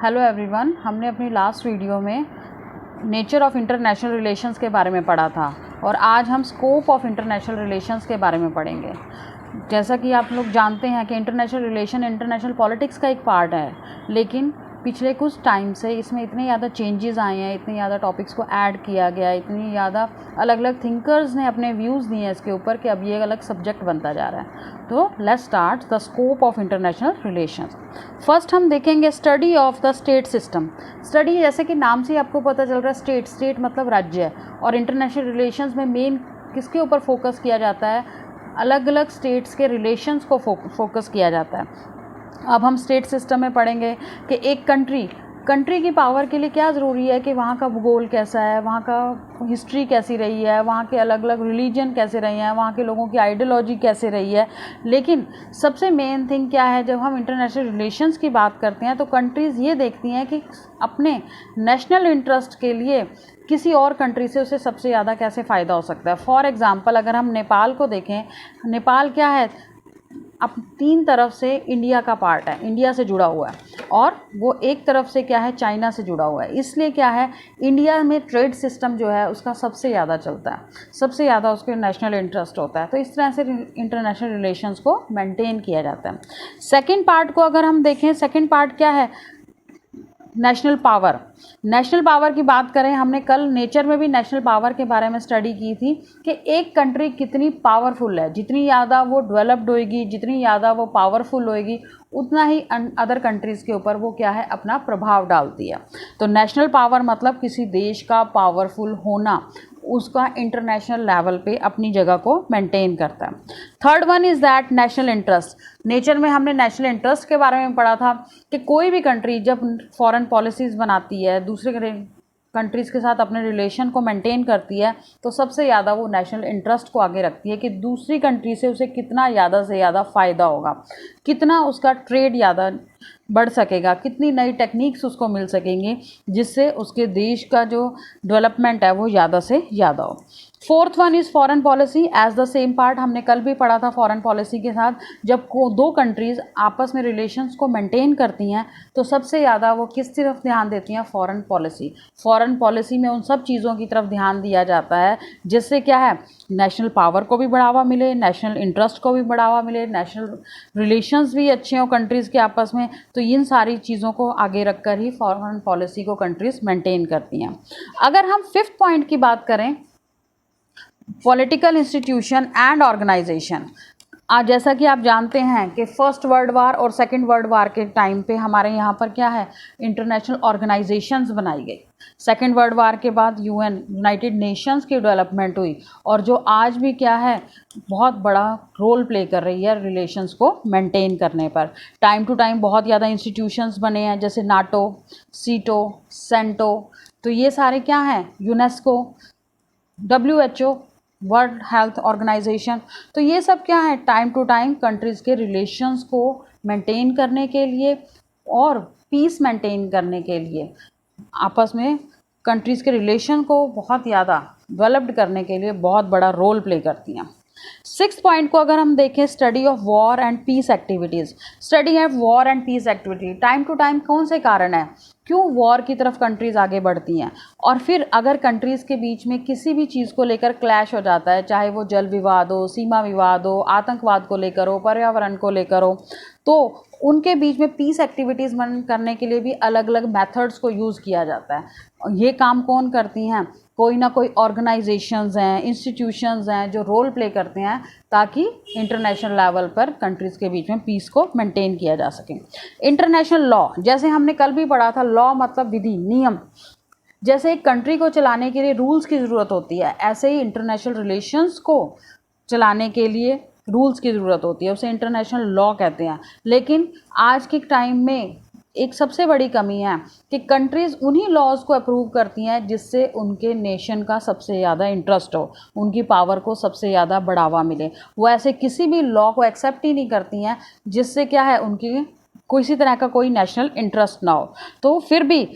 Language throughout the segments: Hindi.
हेलो एवरीवन, हमने अपनी लास्ट वीडियो में नेचर ऑफ़ इंटरनेशनल रिलेशंस के बारे में पढ़ा था और आज हम स्कोप ऑफ़ इंटरनेशनल रिलेशंस के बारे में पढ़ेंगे। जैसा कि आप लोग जानते हैं कि इंटरनेशनल रिलेशन इंटरनेशनल पॉलिटिक्स का एक पार्ट है, लेकिन पिछले कुछ टाइम से इसमें इतने ज़्यादा चेंजेस आए हैं, इतने ज़्यादा टॉपिक्स को ऐड किया गया, इतनी ज़्यादा अलग अलग थिंकर्स ने अपने व्यूज़ दिए हैं इसके ऊपर कि अब ये अलग सब्जेक्ट बनता जा रहा है। तो let's start the scope of international relations. First हम देखेंगे study of the state system. Study जैसे कि नाम से आपको पता चल रहा है, स्टेट मतलब राज्य है, और इंटरनेशनल रिलेशंस में मेन किसके ऊपर फोकस किया जाता है, अलग अलग स्टेट्स के रिलेशंस को फोकस किया जाता है। अब हम स्टेट सिस्टम में पढ़ेंगे कि एक कंट्री की पावर के लिए क्या ज़रूरी है कि वहाँ का भूगोल कैसा है, वहाँ का हिस्ट्री कैसी रही है, वहाँ के अलग अलग रिलीजन कैसे रहे हैं, वहाँ के लोगों की आइडियोलॉजी कैसे रही है। लेकिन सबसे मेन थिंग क्या है, जब हम इंटरनेशनल रिलेशंस की बात करते हैं तो कंट्रीज़ ये देखती हैं कि अपने नेशनल इंटरेस्ट के लिए किसी और कंट्री से उसे सबसे ज़्यादा कैसे फ़ायदा हो सकता है। फॉर एग्ज़ाम्पल अगर हम नेपाल को देखें, नेपाल क्या है, अब तीन तरफ से इंडिया का पार्ट है, इंडिया से जुड़ा हुआ है, और वो एक तरफ से क्या है, चाइना से जुड़ा हुआ है। इसलिए क्या है, इंडिया में ट्रेड सिस्टम जो है उसका सबसे ज़्यादा चलता है, सबसे ज़्यादा उसके नेशनल इंटरेस्ट होता है। तो इस तरह से इंटरनेशनल रिलेशंस को मेंटेन किया जाता है। सेकंड पार्ट को अगर हम देखें, सेकंड पार्ट क्या है, नेशनल पावर। नेशनल पावर की बात करें, हमने कल नेचर में भी नेशनल पावर के बारे में स्टडी की थी कि एक कंट्री कितनी पावरफुल है, जितनी ज़्यादा वो डेवलप्ड होएगी, जितनी ज़्यादा वो पावरफुल होएगी, उतना ही अदर कंट्रीज़ के ऊपर वो क्या है, अपना प्रभाव डालती है। तो नेशनल पावर मतलब किसी देश का पावरफुल होना, उसका इंटरनेशनल लेवल पे अपनी जगह को मेंटेन करता है। Third one is that national interest. Nature में हमने नेशनल इंटरेस्ट के बारे में पढ़ा था कि कोई भी कंट्री जब फॉरेन पॉलिसीज़ बनाती है, दूसरे कंट्रीज़ के साथ अपने रिलेशन को मेंटेन करती है, तो सबसे ज़्यादा वो नेशनल इंटरेस्ट को आगे रखती है कि दूसरी कंट्री से उसे कितना ज़्यादा से ज़्यादा फ़ायदा होगा, कितना उसका ट्रेड ज़्यादा बढ़ सकेगा, कितनी नई टेक्निक्स उसको मिल सकेंगी जिससे उसके देश का जो डेवलपमेंट है वो ज़्यादा से ज़्यादा हो। Fourth one is foreign policy. As the same part हमने कल भी पढ़ा था, फॉरेन पॉलिसी के साथ जब दो कंट्रीज़ आपस में रिलेशंस को मेंटेन करती हैं तो सबसे ज़्यादा वो किस तरफ ध्यान देती हैं, फॉरेन पॉलिसी। फॉरेन पॉलिसी में उन सब चीज़ों की तरफ ध्यान दिया जाता है जिससे क्या है, नेशनल पावर को भी बढ़ावा मिले, नेशनल इंटरेस्ट को भी बढ़ावा मिले, नेशनल रिलेशंस भी अच्छे हों कंट्रीज़ के आपस में। तो इन सारी चीज़ों को आगे रखकर ही फॉरेन पॉलिसी को कंट्रीज़ मेंटेन करती हैं। अगर हम फिफ्थ पॉइंट की बात करें, पॉलिटिकल इंस्टीट्यूशन एंड ऑर्गेनाइजेशन। आज जैसा कि आप जानते हैं कि फर्स्ट वर्ल्ड वार और सेकंड वर्ल्ड वार के टाइम पे हमारे यहाँ पर क्या है, इंटरनेशनल ऑर्गेनाइजेशंस बनाई गई। सेकंड वर्ल्ड वार के बाद यूएन, यूनाइटेड नेशंस की डेवलपमेंट हुई, और जो आज भी क्या है, बहुत बड़ा रोल प्ले कर रही है रिलेशंस को मेंटेन करने पर। टाइम टू टाइम बहुत ज़्यादा इंस्टीट्यूशंस बने हैं, जैसे नाटो, सीटो, सेंटो। तो ये सारे क्या हैं, UNESCO, WHO, world health organisation. तो ये सब क्या है, टाइम टू टाइम कंट्रीज़ के रिलेशंस को मेंटेन करने के लिए और पीस मेंटेन करने के लिए, आपस में कंट्रीज़ के रिलेशन को बहुत ज़्यादा डेवलप्ड करने के लिए बहुत बड़ा रोल प्ले करती हैं। सिक्स पॉइंट को अगर हम देखें, study of war and peace activities. Study है war and peace activity. Time to time कौन से कारण है, क्यों वॉर की तरफ कंट्रीज़ आगे बढ़ती हैं, और फिर अगर कंट्रीज़ के बीच में किसी भी चीज़ को लेकर क्लैश हो जाता है, चाहे वो जल विवाद हो, सीमा विवाद हो, आतंकवाद को लेकर हो, पर्यावरण को लेकर हो, तो उनके बीच में पीस एक्टिविटीज़ करने के लिए भी अलग अलग मेथड्स को यूज़ किया जाता है। ये काम कौन करती हैं, कोई ना कोई ऑर्गेनाइजेशंस हैं, इंस्टीट्यूशंस हैं जो रोल प्ले करते हैं ताकि इंटरनेशनल लेवल पर कंट्रीज़ के बीच में पीस को मेंटेन किया जा सके। इंटरनेशनल लॉ, जैसे हमने कल भी पढ़ा था, लॉ मतलब विधि, नियम। जैसे एक कंट्री को चलाने के लिए रूल्स की ज़रूरत होती है, ऐसे ही इंटरनेशनल रिलेशंस को चलाने के लिए रूल्स की ज़रूरत होती है, उसे इंटरनेशनल लॉ कहते हैं। लेकिन आज के टाइम में एक सबसे बड़ी कमी है कि कंट्रीज़ उन्हीं लॉज़ को अप्रूव करती हैं जिससे उनके नेशन का सबसे ज़्यादा इंटरेस्ट हो, उनकी पावर को सबसे ज़्यादा बढ़ावा मिले। वो ऐसे किसी भी लॉ को एक्सेप्ट ही नहीं करती हैं जिससे क्या है, उनकी किसी तरह का कोई नेशनल इंटरेस्ट ना हो। तो फिर भी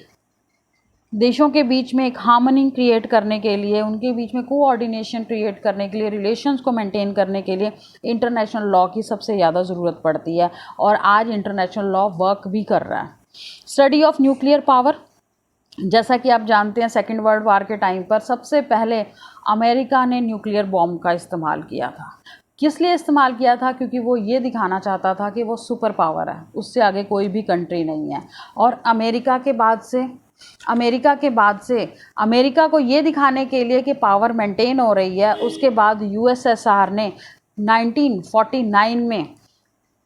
देशों के बीच में एक हार्मनी क्रिएट करने के लिए, उनके बीच में कोऑर्डिनेशन क्रिएट करने के लिए, रिलेशंस को मेंटेन करने के लिए इंटरनेशनल लॉ की सबसे ज़्यादा ज़रूरत पड़ती है, और आज इंटरनेशनल लॉ वर्क भी कर रहा है। स्टडी ऑफ न्यूक्लियर पावर, जैसा कि आप जानते हैं सेकेंड वर्ल्ड वार के टाइम पर सबसे पहले अमेरिका ने न्यूक्लियर बॉम्ब का इस्तेमाल किया था। किस लिए इस्तेमाल किया था? क्योंकि वो ये दिखाना चाहता था कि वो सुपर पावर है, उससे आगे कोई भी कंट्री नहीं है। और अमेरिका के बाद से अमेरिका को ये दिखाने के लिए कि पावर मेंटेन हो रही है, उसके बाद यूएसएसआर ने 1949 में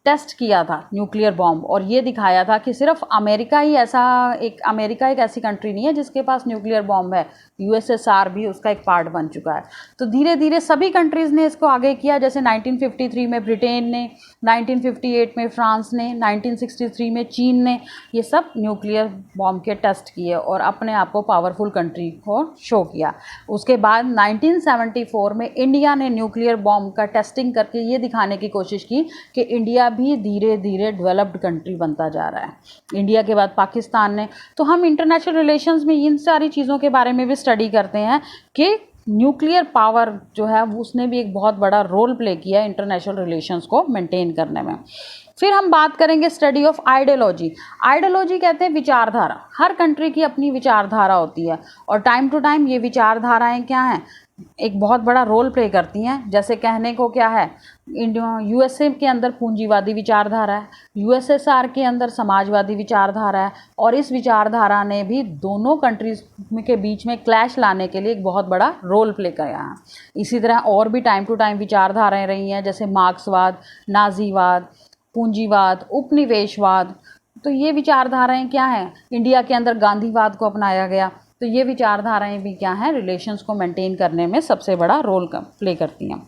टेस्ट किया था न्यूक्लियर बॉम्ब, और ये दिखाया था कि सिर्फ अमेरिका एक ऐसी कंट्री नहीं है जिसके पास न्यूक्लियर बॉम्ब है, यूएसएसआर भी उसका एक पार्ट बन चुका है। तो धीरे धीरे सभी कंट्रीज़ ने इसको आगे किया, जैसे 1953 में ब्रिटेन ने, 1958 में फ्रांस ने, 1963 में चीन ने, ये सब न्यूक्लियर बॉम्ब के टेस्ट किए और अपने आप को पावरफुल कंट्री को शो किया। उसके बाद 1974 में इंडिया ने न्यूक्लियर बॉम्ब का टेस्टिंग करके ये दिखाने की कोशिश की कि इंडिया भी धीरे धीरे डेवलप्ड कंट्री बनता जा रहा है। इंडिया के बाद पाकिस्तान ने। तो हम इंटरनेशनल रिलेशंस में इन सारी चीज़ों के बारे में भी स्टडी करते हैं कि न्यूक्लियर पावर जो है उसने भी एक बहुत बड़ा रोल प्ले किया है इंटरनेशनल रिलेशंस को मेंटेन करने में। फिर हम बात करेंगे स्टडी ऑफ आइडियोलॉजी। आइडियोलॉजी कहते हैं विचारधारा। हर कंट्री की अपनी विचारधारा होती है और टाइम टू टाइम ये विचारधाराएं क्या हैं, एक बहुत बड़ा रोल प्ले करती हैं। जैसे कहने को क्या है, यूएसए के अंदर पूंजीवादी विचारधारा है, यूएसएसआर के अंदर समाजवादी विचारधारा है, और इस विचारधारा ने भी दोनों कंट्रीज के बीच में क्लैश लाने के लिए एक बहुत बड़ा रोल प्ले किया है। इसी तरह और भी टाइम टू टाइम विचारधाराएं रही हैं, जैसे मार्क्सवाद, नाजीवाद, पूंजीवाद, उपनिवेशवाद। तो ये विचारधाराएं क्या हैं? इंडिया के अंदर गांधीवाद को अपनाया गया। तो ये विचारधाराएं भी क्या हैं, रिलेशंस को मेंटेन करने में सबसे बड़ा रोल प्ले करती हैं।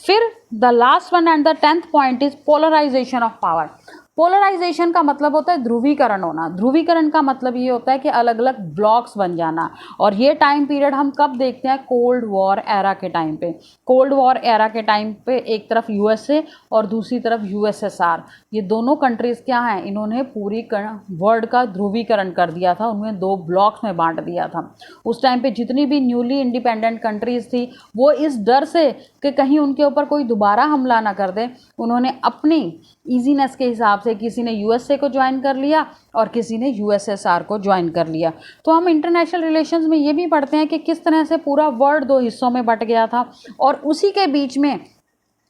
फिर the last one and the 10th point is polarisation of power. Polarisation का मतलब होता है ध्रुवीकरण होना। ध्रुवीकरण का मतलब ये होता है कि अलग अलग ब्लॉक्स बन जाना, और ये टाइम पीरियड हम कब देखते हैं? कोल्ड वॉर एरा के टाइम पे। कोल्ड वॉर एरा के टाइम पे एक तरफ यूएसए और दूसरी तरफ यूएसएसआर, ये दोनों कंट्रीज़ क्या हैं, इन्होंने पूरी वर्ल्ड का ध्रुवीकरण कर दिया था, उन्हें 2 ब्लॉक्स में बांट दिया था। उस टाइम पे जितनी भी न्यूली इंडिपेंडेंट कंट्रीज़ थी, वो इस डर से कि कहीं उनके ऊपर कोई दोबारा हमला ना कर दे, उन्होंने अपनी ईजीनेस के हिसाब से किसी ने यूएसए को ज्वाइन कर लिया और किसी ने यूएसएसआर को ज्वाइन कर लिया। तो हम इंटरनेशनल रिलेशंस में ये भी पढ़ते हैं कि किस तरह से पूरा वर्ल्ड 2 हिस्सों में बट गया था, और उसी के बीच में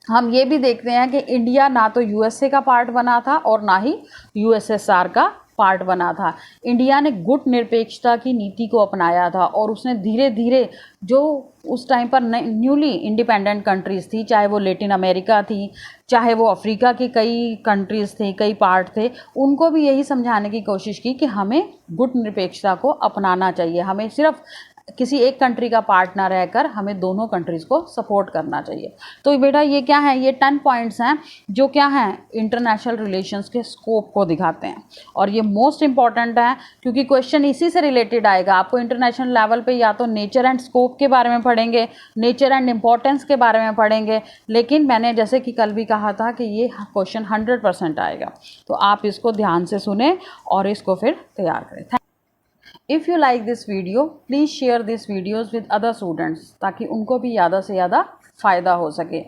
हम ये भी देखते हैं कि इंडिया ना तो यूएसए का पार्ट बना था और ना ही यूएसएसआर का पार्ट बना था। इंडिया ने गुट निरपेक्षता की नीति को अपनाया था, और उसने धीरे धीरे जो उस टाइम पर न्यूली इंडिपेंडेंट कंट्रीज़ थी, चाहे वो लेटिन अमेरिका थी, चाहे वो अफ्रीका की कई कंट्रीज़ थे, कई पार्ट थे, उनको भी यही समझाने की कोशिश की कि हमें गुट निरपेक्षता को अपनाना चाहिए, हमें सिर्फ किसी एक कंट्री का पार्ट ना रहकर हमें दोनों कंट्रीज़ को सपोर्ट करना चाहिए। तो बेटा ये क्या है, ये 10 पॉइंट्स हैं जो क्या हैं, इंटरनेशनल रिलेशंस के स्कोप को दिखाते हैं, और ये मोस्ट इंपॉर्टेंट है क्योंकि क्वेश्चन इसी से रिलेटेड आएगा। आपको इंटरनेशनल लेवल पे या तो नेचर एंड स्कोप के बारे में पढ़ेंगे, नेचर एंड इम्पोर्टेंस के बारे में पढ़ेंगे, लेकिन मैंने जैसे कि कल भी कहा था कि ये क्वेश्चन 100% आएगा। तो आप इसको ध्यान से सुने और इसको फिर तैयार करें। If you like this video, please share these videos with other students ताकि उनको भी ज़्यादा से ज़्यादा फ़ायदा हो सके।